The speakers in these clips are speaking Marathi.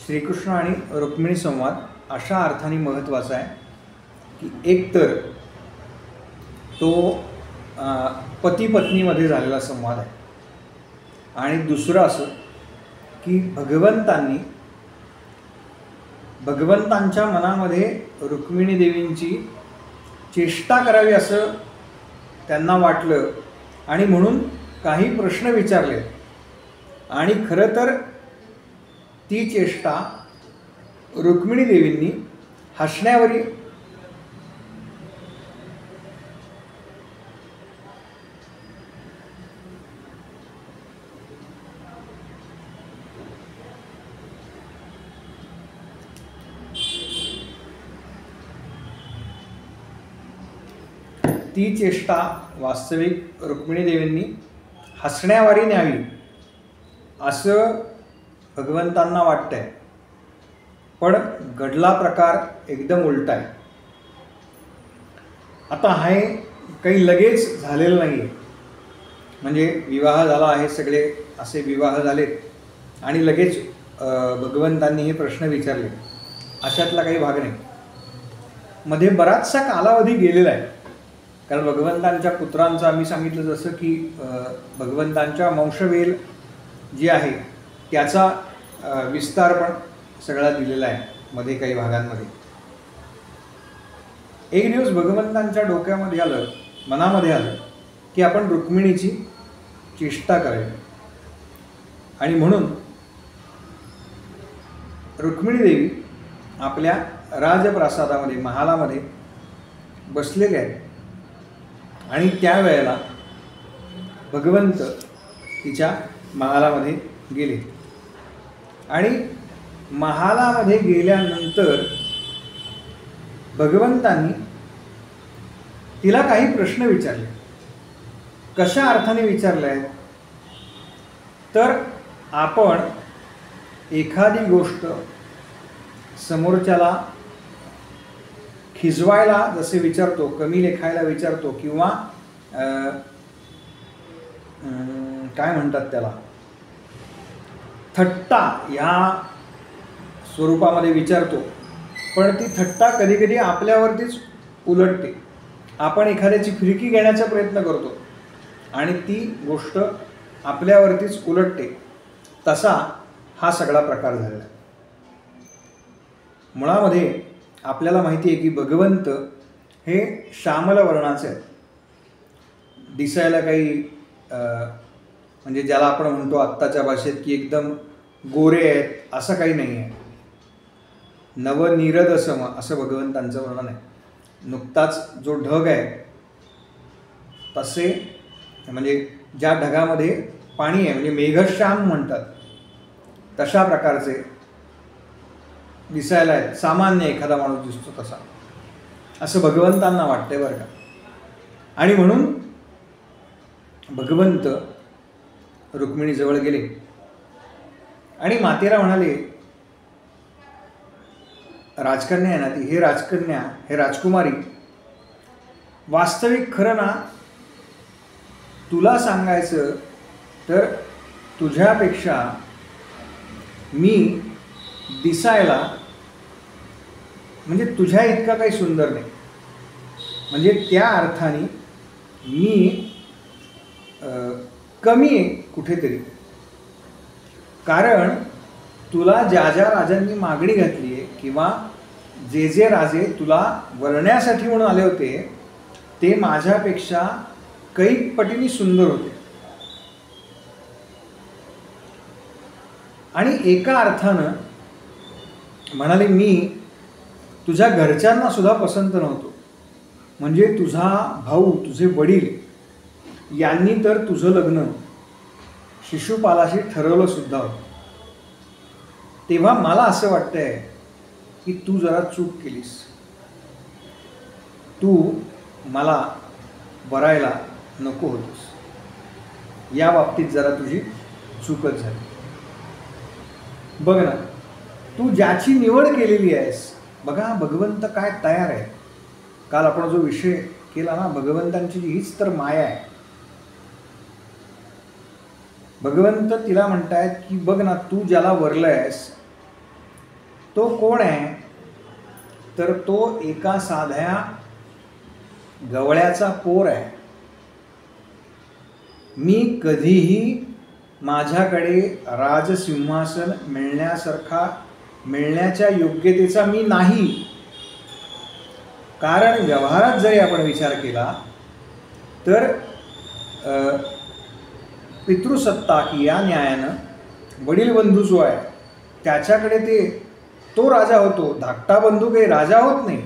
श्रीकृष्ण आणि रुक्मिणी संवाद अशा अर्थाने महत्त्वाचा आहे की एक तर तो पती पत्नीमध्ये झालेला संवाद आहे आणि दुसरं असं की भगवंतांच्या मनामध्ये रुक्मिणी देवींची चेष्टा करावी असं त्यांना वाटलं आणि म्हणून काही प्रश्न विचारले आणि खरं तर ती चेष्टा रुक्मिणी देवींनी हसण्यावरी ती चेष्टा वास्तविक रुक्मिणी देवींनी हसण्यावारी न्यावी असं भगवंतांना वाटतंय, पण घडला प्रकार एकदम उलटा आहे. आता हे काही लगेच झालेलं नाही आहे, म्हणजे विवाह झाला आहे, सगळे असे विवाह झालेत आणि लगेच भगवंतांनी हे प्रश्न विचारले अशातला काही भाग नाही. मध्ये बराचसा कालावधी गेलेला आहे, कारण भगवंतांच्या पुत्रांचा मी सांगितलं जसं की भगवंतांच्या वंशवेल जी आहे त्याचा विस्तार पण सगळा दिलेला आहे मध्ये काही भागांमध्ये. एक दिवस भगवंतांच्या डोक्यामध्ये आलं, मनामध्ये आलं की आपण रुक्मिणीची चेष्टा करावी आणि म्हणून रुक्मिणी देवी आपल्या राजप्रासादामध्ये महालामध्ये बसलेले आहेत आणि त्यावेळेला भगवंत तिच्या महालामध्ये गेले आणि महालामध्ये गेल्यानंतर भगवंतांनी तिला काही प्रश्न विचारले. कशा अर्थाने विचारले आहेत तर आपण एखादी गोष्ट समोरच्याला खिजवायला जसे विचारतो, कमी लेखायला विचारतो किंवा काय म्हणतात त्याला, थट्टा ह्या स्वरूपामध्ये विचारतो, पण ती थट्टा कधी कधी आपल्यावरतीच उलटते. आपण एखाद्याची फिरकी घेण्याचा प्रयत्न करतो आणि ती गोष्ट आपल्यावरतीच उलटते. तसा हा सगळा प्रकार झालेला आहे. मुळामध्ये आपल्याला माहिती आहे की भगवंत हे श्यामल वर्णाचे आहेत, दिसायला काही म्हणजे ज्याला आपण म्हणतो आत्ताच्या भाषेत की एकदम गोरे आहेत असं काही नाही आहे. नवनीरद सम असं भगवंतांचं वर्णन आहे. नुकताच जो ढग आहे तसे, म्हणजे ज्या ढगामध्ये पाणी आहे म्हणजे मेघश्याम म्हणतात तशा प्रकारचे दिसायला आहेत. सामान्य एखादा माणूस दिसतो तसा, असं भगवंतांना वाटतंय बरं का. आणि म्हणून भगवंत रुक्मिणीजवळ गेले आणि मातेला म्हणाले, राजकन्या आहे ना ती, हे राजकन्या, हे राजकुमारी, वास्तविक खरं ना तुला सांगायचं तर तुझ्यापेक्षा मी दिसायला म्हणजे तुझ्या इतका काही सुंदर नाही. म्हणजे त्या अर्थाने मी कमी आहे कुठेतरी, कारण तुला ज्या ज्या राजांनी मागणी घातली आहे किंवा जे जे राजे तुला वरण्यासाठी म्हणून आले होते ते माझ्यापेक्षा कैक पटीने सुंदर होते. आणि एका अर्थानं म्हणाले मी तुझ्या घरच्यांना सुद्धा पसंत नव्हतो, म्हणजे तुझा भाऊ, तुझे वडील यांनी तर तुझं लग्न शिशुपालाशी ठरवलं सुद्धा होतं. तेव्हा मला असं वाटतंय की तू जरा चूक केलीस, तू मला वरायला नको होतीस, या बाबतीत जरा तुझी चूकच झाली. बघ ना, तू ज्याची निवड केलेली आहेस, बघा भगवंत काय तयार आहे. काल आपण जो विषय केला ना, भगवंतांची हीच तर माया आहे. भगवंत तिला म्हणतायत की बघ ना, तू ज्याला वरलं आहेस तो कोण आहे तर तो एका साध्या गवळ्याचा पोर आहे. मी कधीही माझ्याकडे राजसिंहासन मिळण्याच्या योग्यतेचा मी नाही. कारण व्यवहारात जरी आपण विचार केला तर पितृसत्ताकी या न्यायानं वडील बंधू जो आहे त्याच्याकडे तो राजा होतो. धाकटा बंधू काही राजा होत नाही.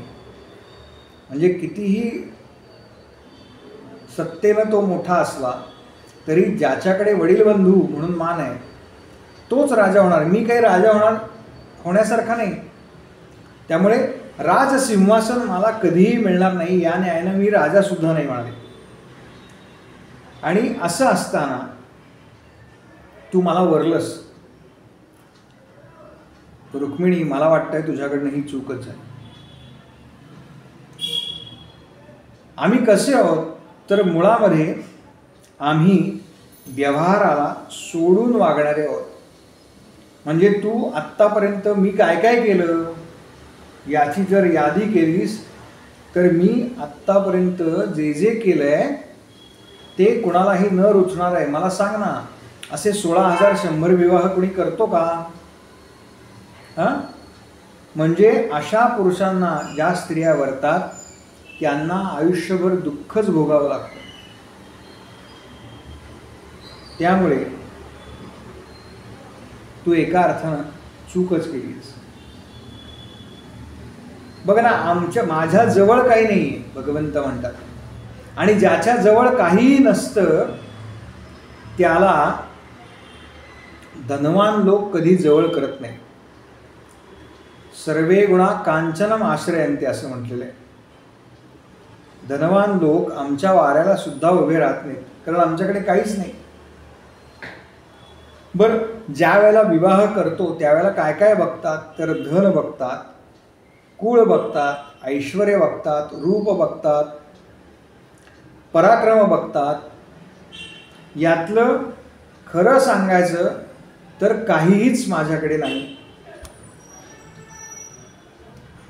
म्हणजे कितीही सत्तेनं तो मोठा असला तरी ज्याच्याकडे वडील बंधू म्हणून मान आहे तोच राजा होणार. मी काही राजा होण्यासारखा नाही. त्यामुळे राजसिंहासन मला कधीही मिळणार नाही या न्यायानं मी राजा सुद्धा नाही म्हणाले. आणि असं असताना तू मला वरलंस रुक्मिणी, मला वाटतंय तुझ्याकडनं ही चूकच आहे. आम्ही कसे आहोत तर मुळामध्ये आम्ही व्यवहाराला सोडून वागणारे आहोत. म्हणजे तू आत्तापर्यंत मी काय काय केलं याची जर यादी केलीस तर मी आत्तापर्यंत जे जे केलंय ते कुणालाही न रुचणार आहे. मला सांग ना, असे 16,100 विवाह कोणी करतो का? म्हणजे अशा पुरुषांना ज्या स्त्रिया वरतात त्यांना आयुष्यभर दुःखच भोगावं लागतं. त्यामुळे तू एका अर्थानं चूकच केलीस. बघ ना, माझ्या जवळ काही नाही भगवंत म्हणतात. आणि ज्याच्या जवळ काहीही नसतं त्याला धनवान लोक कधी जवळ करत नाही. सर्वे गुणा कांचनम आश्रयंते असं म्हटलेलं आहे. धनवान लोक आमच्या वाऱ्याला सुद्धा उभे राहत नाहीत कारण आमच्याकडे काहीच नाही. बरं, ज्या वेळेला विवाह करतो त्यावेळेला काय काय बघतात तर धन बघतात, कुळ बघतात, ऐश्वर्य बघतात, रूप बघतात, पराक्रम बघतात. यातलं खरं सांगायचं तर काहीच माझ्याकडे नाही.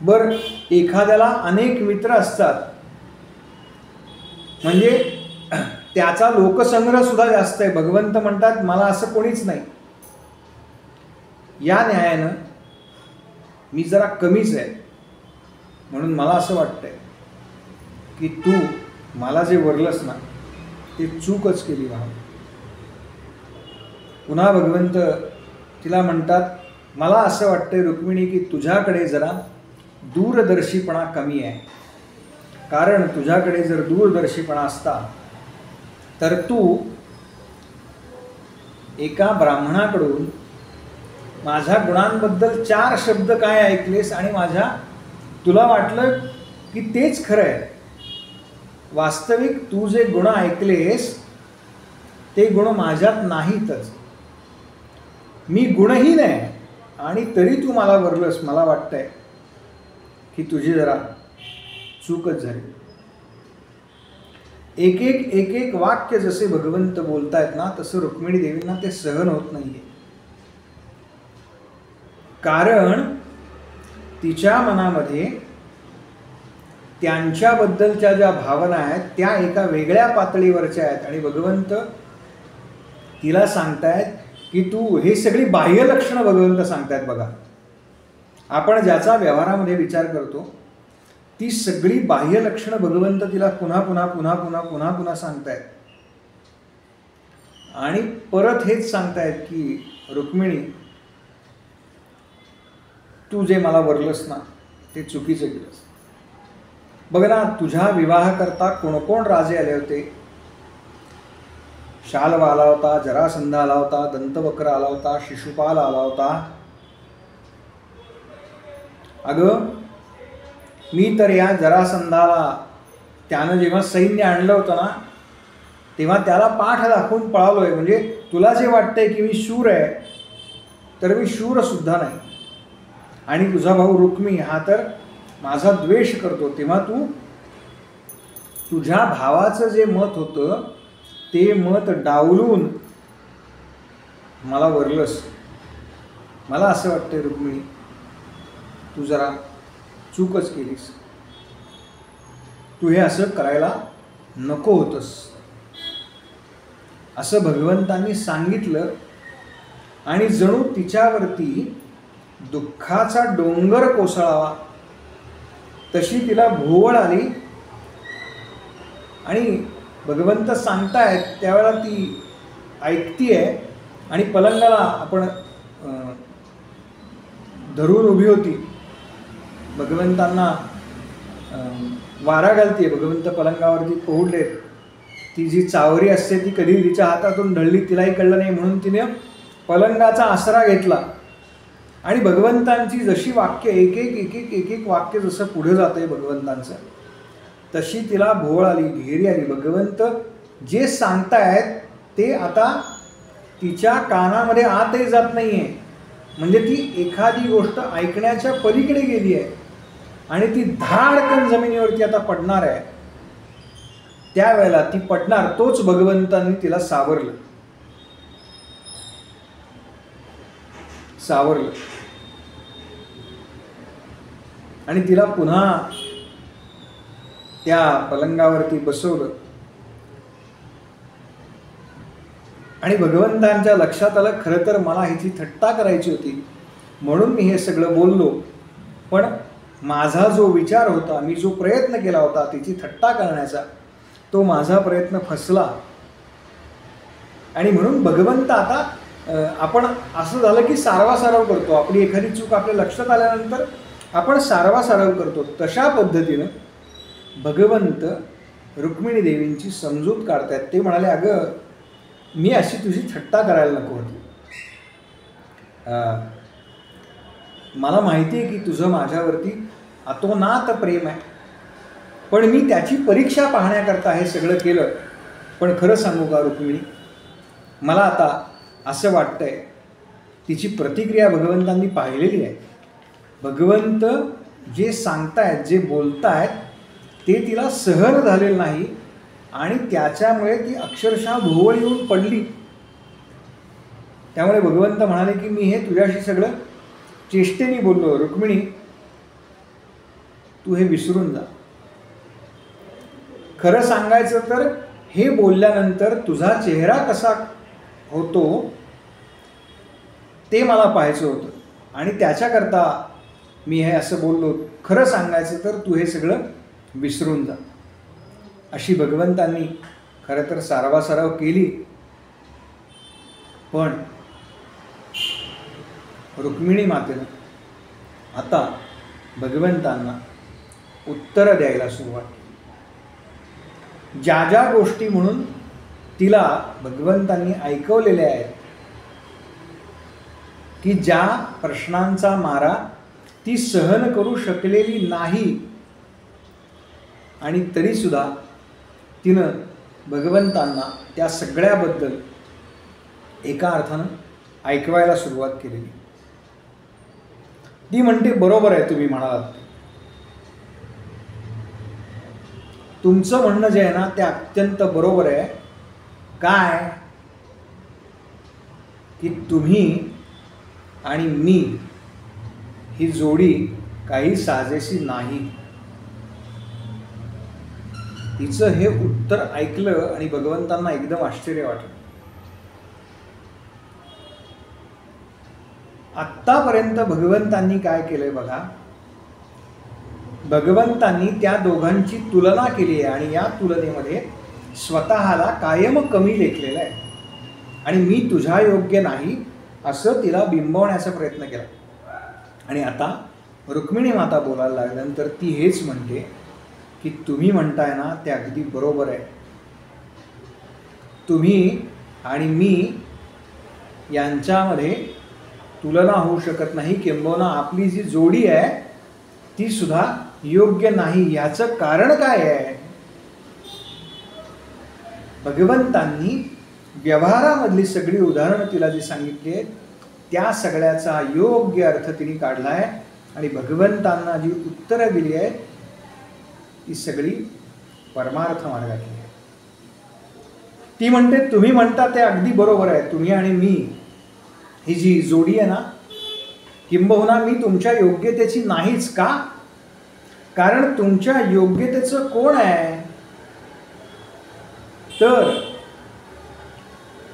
बरं, एखाद्याला अनेक मित्र असतात म्हणजे त्याचा लोकसंग्रह सुद्धा जास्त आहे. भगवंत म्हणतात मला असं कोणीच नाही. या न्यायानं मी जरा कमीच आहे. म्हणून मला असं वाटतंय की तू मला जे वरलंस ना ते चूकच केली म्हणून. पुन्हा भगवंत तिला म्हणतात मला असं वाटतंय रुक्मिणी की तुझ्याकडे जरा दूरदर्शीपणा कमी आहे. कारण तुझ्याकडे जर दूरदर्शीपणा असता तर तू एका ब्राह्मणाकडून माझ्या गुणांबद्दल 4 शब्द काय ऐकलेस आणि तुला वाटलं की तेच खरं आहे. वास्तविक तू जे गुण ऐकलेस ते गुण माझ्यात नाहीतच. मी गुणहीन आहे आणि तरी तू मला वरलंस. मला वाटतंय की तुझी जरा चूकच झाली. एक एक वाक्य जसे भगवंत बोलतायत ना तसं रुक्मिणी देवींना ते सहन होत नाहीये. कारण तिच्या मनामध्ये त्यांच्याबद्दलच्या ज्या भावना आहेत त्या एका वेगळ्या पातळीवरच्या आहेत. आणि भगवंत तिला सांगतायत की तू हे सगळी बाह्य लक्षणं भगवंत सांगतायत. बघा, आपण ज्याचा व्यवहारामध्ये विचार करतो ती सगळी बाह्य लक्षणं भगवंत तिला पुन्हा पुन्हा पुन्हा पुन्हा पुन्हा पुन्हा सांगतायत. आणि परत हेच सांगतायत की रुक्मिणी तू जे मला वरलंस ना ते चुकीचं केलंस. बघ ना, तुझ्या विवाह करता कोण कोण राजे आले होते. शाल्व आला होता, जरासंध आला होता, दंतवक्र आला होता, शिशुपाल आला होता. अगं मी तर या जरासंधाला त्यानं जेव्हा सैन्य आणलं होतं ना तेव्हा त्याला पाठ दाखवून पळालोय. म्हणजे तुला जे वाटतंय की मी शूर आहे तर मी शूर सुद्धा नाही. आणि तुझा भाऊ रुक्मी हा तर माझा द्वेष करतो. तेव्हा तू तुझ्या भावाचं जे मत होतं ते मत डावलून मला वरलंस. मला असं वाटतंय रुक्मिणी तू जरा चूकच केलीस, तू हे असं करायला नको होतंस, असं भगवंतांनी सांगितलं. आणि जणू तिच्यावरती दुःखाचा डोंगर कोसळावा तशी तिला भोवळ आली. आणि भगवंत सांगतायत त्यावेळेला ती ऐकतीये आणि पलंगाला आपण धरून उभी होती. भगवंतांना वारा घालतीये, भगवंत पलंगावरती पोहडलेत. ती जी चावरी असते ती कधी तिच्या हातातून ढळली तिलाही कळलं नाही, म्हणून तिने पलंगाचा आसरा घेतला. आणि भगवंतांची जशी वाक्य एक एक वाक्य जसं पुढे जातंय भगवंतांचं, तशी तिला भोवळ आली, घेरी आली. भगवंत जे सांगतायत ते आता तिच्या कानामध्ये आतही जात नाहीये. म्हणजे ती एखादी गोष्ट ऐकण्याच्या पलीकडे गेली आहे आणि ती धाडकन जमिनीवरती आता पडणार आहे. त्यावेळेला ती पडणार, तोच भगवंतांनी तिला सावरलं. आणि तिला पुन्हा त्या पलंगावरती बसवलं. आणि भगवंतांच्या लक्षात आलं, खरं तर मला हिची थट्टा करायची होती म्हणून मी हे सगळं बोललो, पण माझा जो विचार होता, मी जो प्रयत्न केला होता तिची थट्टा करण्याचा, तो माझा प्रयत्न फसला. आणि म्हणून भगवंत आता आपण असं झालं की सारवासारव करतो. आपली एखादी चूक आपल्या लक्षात आल्यानंतर आपण सारवासारव करतो. तशा पद्धतीनं भगवंत रुक्मिणी देवींची समजूत काढतायत. ते म्हणाले, अगं मी अशी तुझी थट्टा करायला नको होती. मला माहिती आहे की तुझं माझ्यावरती अतोनात प्रेम आहे, पण मी त्याची परीक्षा पाहण्याकरता हे सगळं केलं. पण खरं सांगू का रुक्मिणी, मला आता असं वाटतंय, तिची प्रतिक्रिया भगवंतांनी पाहिलेली आहे. भगवंत जे सांगतायत, जे बोलतायत ते तिला सहन झालेलं नाही आणि त्याच्यामुळे ती अक्षरशः भोवळ येऊन पडली. त्यामुळे भगवंत म्हणाले की मी हे तुझ्याशी सगळं चेष्टेने बोललो. रुक्मिणी, तू हे विसरून जा. खरं सांगायचं तर हे बोलल्यानंतर तुझा चेहरा कसा होतो ते मला पाहायचं होतं आणि त्याच्याकरता मी हे असं बोललो. खरं सांगायचं तर तू हे सगळं विसरून जा. अशी भगवंतांनी खरं तर सारवासारव केली. पण रुक्मिणी मातेनं आता भगवंतांना उत्तरं द्यायला सुरुवात केली. ज्या ज्या गोष्टी म्हणून तिला भगवंतांनी ऐकवलेल्या आहेत, की ज्या प्रश्नांचा मारा ती सहन करू शकलेली नाही, आणि तरीसुद्धा तिनं भगवंतांना त्या सगळ्याबद्दल एका अर्थानं ऐकवायला सुरुवात केलेली. ती म्हणते, बरोबर आहे तुम्ही म्हणालात, तुमचं म्हणणं जे आहे ना ते अत्यंत बरोबर आहे. काय की तुम्ही आणि मी ही जोडी काही साजेशी नाही. तिचं हे उत्तर ऐकलं आणि भगवंतांना एकदम आश्चर्य वाटलं. आत्तापर्यंत भगवंतांनी काय केलंय बघा, भगवंतांनी त्या दोघांची तुलना केली आहे आणि या तुलनेमध्ये स्वतःला कायम कमी लेखलेलं आहे आणि मी तुझ्या योग्य नाही असं तिला बिंबवण्याचा प्रयत्न केला. आणि आता रुक्मिणी माता बोलायला लागल्यानंतर ती हेच म्हणते की तुम्ही म्हणताय ना ते अगदी बरोबर आहे. तुम्ही आणि मी यांच्यामध्ये तुलना होऊ शकत नाही, किंबहुना आपली जी जोडी आहे ती सुद्धा योग्य नाही. याचं कारण काय आहे? भगवंतांनी व्यवहारामधली सगळी उदाहरणं तिला जी सांगितली आहेत त्या सगळ्याचा योग्य अर्थ तिने काढला आहे आणि भगवंतांना जी उत्तरं दिली आहेत ती सगळी परमार्थ मार्गातली आहे. ती म्हणते तुम्ही म्हणता ते अगदी बरोबर आहे. तुम्ही आणि मी ही जी जोडी आहे ना किंबहुना मी तुमच्या योग्यतेची नाहीच का? कारण तुमच्या योग्यतेचं कोण आहे? तर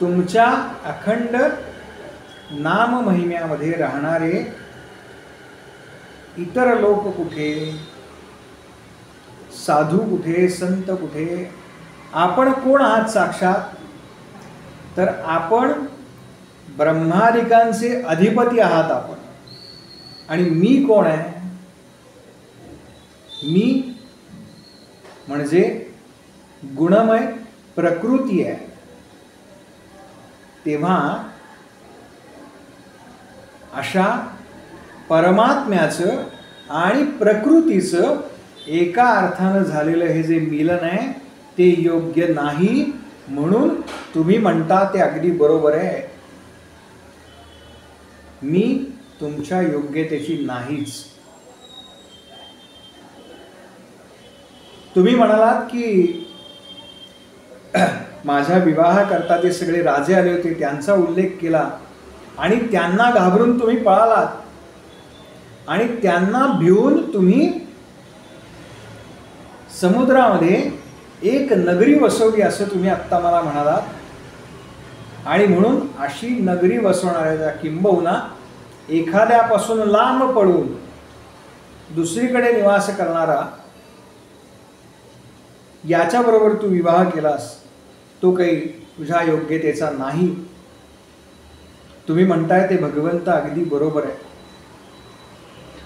तुमच्या अखंड नाम महिम्यामध्ये राहणारे इतर लोक कुठे, साधू कुठे, संत कुठे? आपण कोण आहात साक्षात? तर आपण ब्रह्मादिकांचे अधिपती आहात आपण. आणि मी कोण आहे? मी म्हणजे गुणमय प्रकृती आहे. तेव्हा अशा परमात्म्याचं आणि प्रकृतीचं एका अर्थानं झालेलं हे जे मिलन आहे ते योग्य नाही, म्हणून तुम्ही म्हणता ते अगदी बरोबर आहे. मी तुमच्या योग्यतेची नाहीच. तुम्ही म्हणालात की माझ्या विवाहाकरता जे सगळे राजे आले होते त्यांचा उल्लेख केला आणि त्यांना घाबरून तुम्ही पळालात आणि त्यांना भिवून तुम्ही समुद्रामध्ये एक नगरी वसवली असं तुम्ही आत्ता मला म्हणालात. आणि म्हणून अशी नगरी वसवणाऱ्या किंबहुना एखाद्यापासून लांब पडून दुसरीकडे निवास करणारा याच्याबरोबर तू विवाह केलास, तो काही तुझ्या योग्यतेचा नाही. तुम्ही म्हणताय ते भगवंत अगदी बरोबर आहे.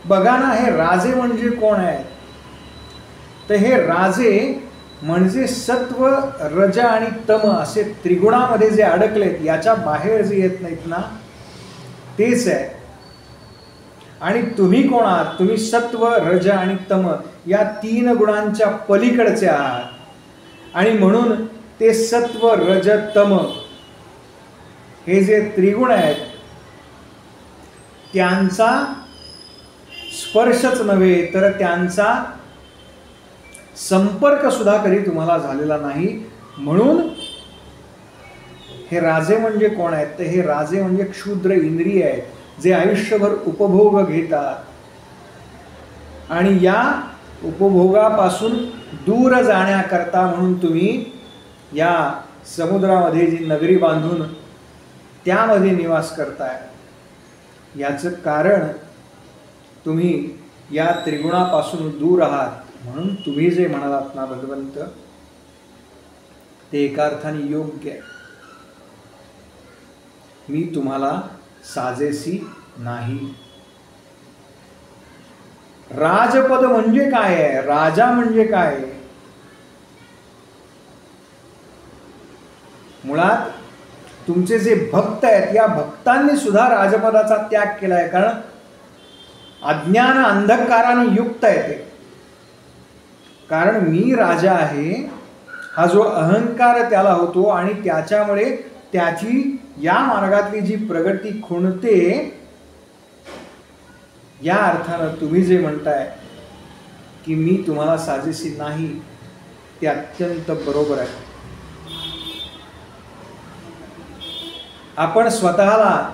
बघा ना, हे राजे म्हणजे कोण आहेत? तर हे राजे म्हणजे सत्व, रज आणि तम असे त्रिगुणामध्ये जे अडकलेत, याच्या बाहेर जे येत नाहीत ना, तेच आहे. आणि तुम्ही कोण आहात? तुम्ही सत्व, रज आणि तम या 3 गुणांच्या पलीकडचे आहात. आणि म्हणून ते सत्व, रज, तम हे जे त्रिगुण आहेत त्यांचा स्पर्शच नव्हे तर त्यांचा संपर्क सुद्धा कधी तुम्हाला झालेला नाही. म्हणून हे राजे म्हणजे कोण आहेत? तर हे राजे म्हणजे क्षुद्र इंद्रिय आहेत जे आयुष्यभर उपभोग घेतात आणि या उपभोगापासून दूर जाण्याकरता म्हणून तुम्ही या समुद्रामध्ये जी नगरी बांधून त्यामध्ये निवास करताय. याचं कारण तुम्ही या त्रिगुणापासून दूर आहात. म्हणून तुम्ही जे म्हणालात ना भगवंत, ते एका अर्थाने योग्य आहे. मी तुम्हाला साजेसी नाही. राजपद म्हणजे काय आहे? राजा म्हणजे काय? मुळात तुमचे जे भक्त आहेत या भक्तांनी सुद्धा राजपदाचा त्याग केलाय. कारण अज्ञान अंधकाराने युक्त आहे ते. कारण मी राजा आहे हा जो अहंकार त्याला होतो आणि त्याच्यामुळे त्याची या मार्गातली जी प्रगती खुणते, या अर्थानं तुम्ही जे म्हणताय की मी तुम्हाला साजेशी नाही, ते अत्यंत बरोबर आहे. आपण स्वतःला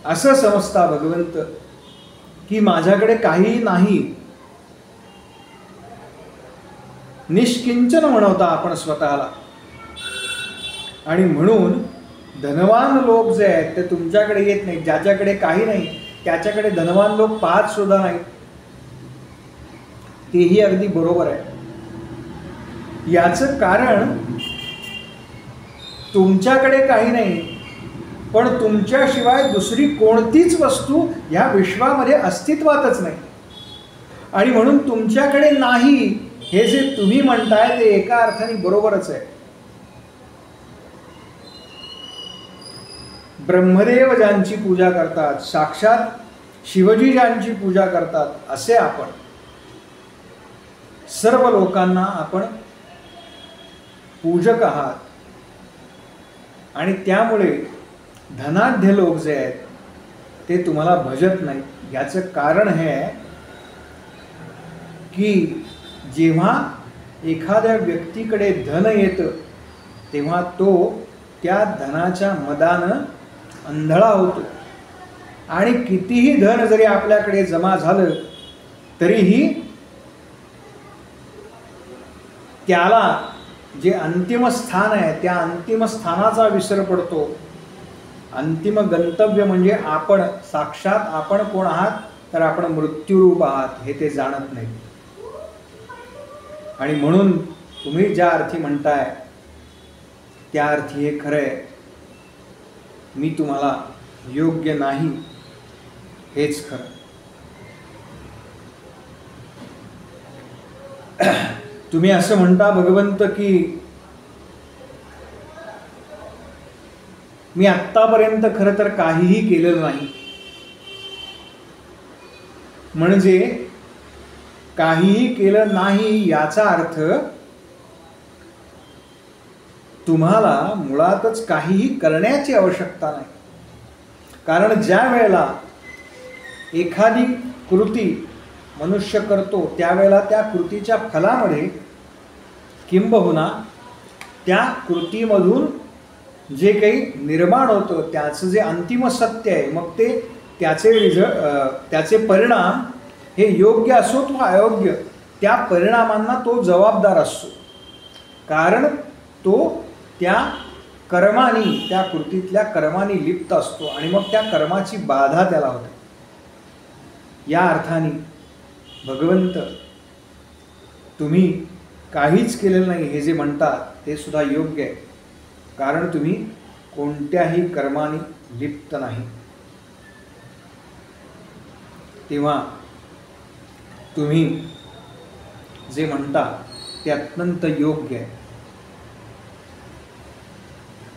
असं समजता भगवंत की माझ्याकडे काही नाही, निष्किंचन म्हणवता आपण स्वतःला. आणि म्हणून धनवान लोक जे आहेत ते तुमच्याकडे येत नाहीत. ज्याच्याकडे काही नाही त्याच्याकडे धनवान लोक पाहत सुद्धा नाहीत. तेही अगदी बरोबर आहे. याचं कारण तुमच्याकडे काही नाही, पण तुमच्याशिवाय दुसरी कोणतीच वस्तू ह्या विश्वामध्ये अस्तित्वातच नाही. आणि म्हणून तुमच्याकडे नाही हे जे तुम्ही म्हणताय ते एका अर्थाने बरोबरच आहे. ब्रह्मदेव ज्यांची पूजा करतात, साक्षात शिवजी ज्यांची पूजा करतात, असे आपण सर्व लोकांना आपण पूजक आहात. आणि त्यामुळे धनाढ्य लोक जे आहेत ते तुम्हाला भजत नाही. याचं कारण हे आहे की जेव्हा एखाद्या व्यक्तीकडे धन येतं तेव्हा तो त्या धनाच्या मदानं अंधळा होतो आणि कितीही धन जरी आपल्याकडे जमा झालं तरीही त्याला जे अंतिम स्थान आहे त्या अंतिम स्थानाचा विसर पडतो. अंतिम गंतव्य म्हणजे आपण साक्षात आपण कोण आहात, तर आपण मृत्यूरूप आहात हे ते जाणत नाही. आणि म्हणून तुम्ही ज्या अर्थी म्हणताय त्या अर्थी हे खरं आहे, मी तुम्हाला योग्य नाही हेच खरं. तुम्ही असं म्हणता भगवंत की मी आत्तापर्यंत खरं तर काहीही केलेलं नाही. म्हणजे काहीही केलं नाही याचा अर्थ तुम्हाला मुळातच काहीही करण्याची आवश्यकता नाही. कारण ज्या वेळेला एखादी कृती मनुष्य करतो त्यावेळेला त्या कृतीच्या फलामध्ये किंबहुना त्या कृतीमधून जे काही निर्माण होतं त्याचं जे अंतिम सत्य आहे, मग ते त्याचे परिणाम हे योग्य असो किंवा अयोग्य, त्या परिणामांना तो जबाबदार असतो. कारण तो त्या कर्मानी, त्या कृतीतल्या कर्मानी लिप्त असतो आणि मग त्या कर्माची बाधा त्याला होते. या अर्थाने भगवंत तुम्ही काहीच केलेलं नाही हे जे म्हणतात ते सुद्धा योग्य आहे. कारण तुम्ही कोणत्याही कर्माने लिप्त नाही. तेव्हा तुम्ही जे म्हणता ते अत्यंत योग्य आहे.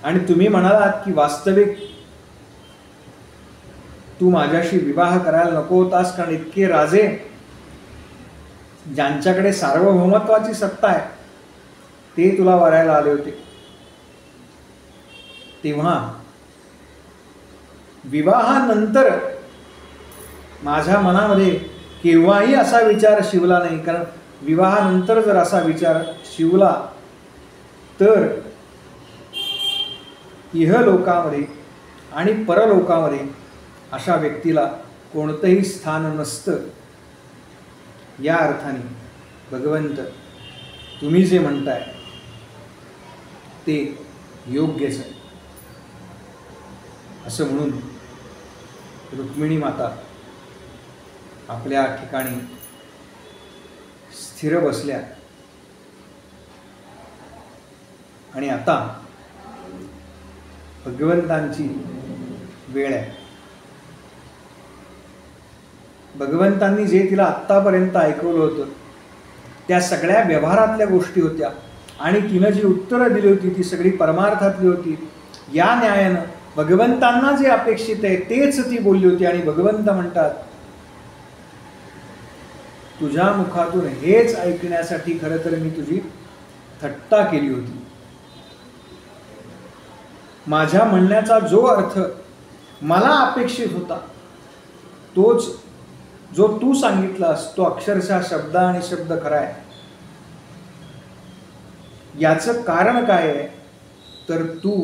आणि तुम्ही म्हणालात की वास्तविक तू माझ्याशी विवाह करायला नको होतास, कारण इतके राजे ज्यांच्याकडे सार्वभौमत्वाची सत्ता आहे ते तुला वरायला आले होते. तेव्हा विवाहानंतर माझ्या मनामध्ये केव्हाही असा विचार शिवला नाही. कारण विवाहानंतर जर असा विचार शिवला तर इहलोकामध्ये आणि परलोकामध्ये अशा व्यक्तीला कोणतंही स्थान नसतं. या अर्थाने भगवंत तुम्ही जे म्हणताय ते योग्यच आहे. असं म्हणून रुक्मिणी माता आपल्या ठिकाणी स्थिर बसल्या. आणि आता भगवंतांची वेळ आहे. भगवंतांनी जे तिला आत्तापर्यंत ऐकवलं होतं त्या सगळ्या व्यवहारातल्या गोष्टी होत्या आणि तिनं जी उत्तरं दिली होती ती सगळी परमार्थातली होती. या न्यायानं भगवंतांना जे अपेक्षित आहे तेच ती बोलली होती. आणि भगवंत म्हणतात तुझ्या मुखातून हेच ऐकण्यासाठी खरं तर मी तुझी थट्टा केली होती. माझ्या म्हणण्याचा जो अर्थ मला अपेक्षित होता तोच जो तू सांगितलास तो अक्षरशः शब्द आणि शब्द खरा आहे. याचं कारण काय आहे तर तू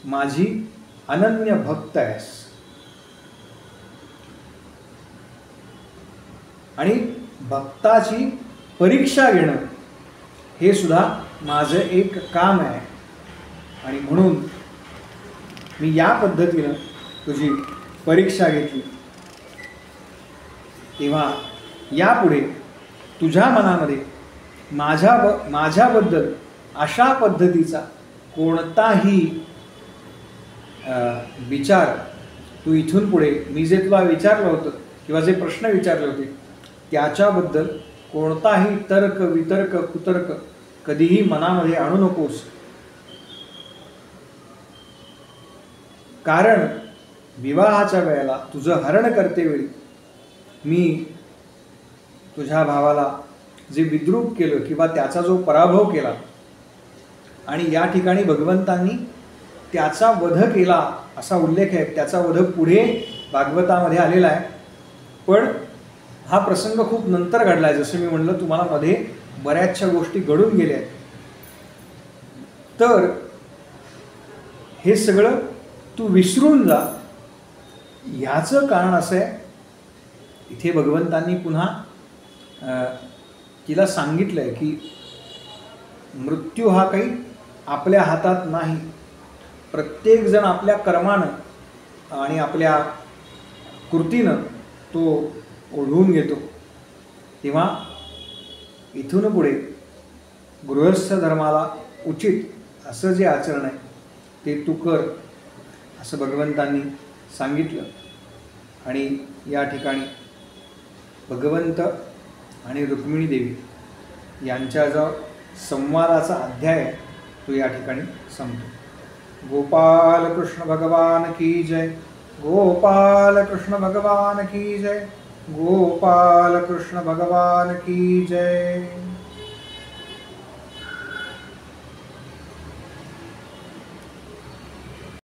माझी अनन्य भक्त आहेस. आणि भक्ताची परीक्षा घेणं हे सुद्धा माझं एक काम आहे. आणि म्हणून मी या पद्धतीनं तुझी परीक्षा घेतली. तेव्हा यापुढे तुझ्या मनामध्ये माझ्याबद्दल अशा पद्धतीचा कोणताही विचार तू इथून पुढे मी जे तुला विचारलं होतं किंवा जे प्रश्न विचारले होते त्याच्याबद्दल कोणताही तर्क वितर्क कुतर्क कधीही मनामध्ये आणू नकोस. कारण विवाहाच्या वेळेला तुझं हरण करतेवेळी मी तुझ्या भावाला जे विद्रूप केलं किंवा त्याचा जो पराभव केला आणि या ठिकाणी भगवंतांनी त्याचा वध केला असा उल्लेख आहे. त्याचा वध पुढे भागवतामध्ये आलेला आहे. पण हा प्रसंग खूप नंतर घडला आहे. जसं मी म्हणलं तुम्हाला मध्ये बऱ्याचशा गोष्टी घडून गेल्या आहेत. तर हे सगळं तू विसरून जा. ह्याचं कारण असं आहे, इथे भगवंतांनी पुन्हा तिला सांगितलं आहे की मृत्यू हा काही आपल्या हातात नाही. प्रत्येकजण आपल्या कर्मानं आणि आपल्या कृतीनं तो ओढवून घेतो. तेव्हा इथून पुढे गृहस्थ धर्माला उचित असं जे आचरण आहे ते तू कर, असं भगवंतांनी सांगितलं. आणि या ठिकाणी भगवंत आणि रुक्मिणी देवी यांच्या जो संवादाचा अध्याय आहे तो या ठिकाणी संपतो. गोपाल कृष्ण भगवान की जय. गोपाल कृष्ण भगवान की जय. गोपाल कृष्ण भगवान की जय.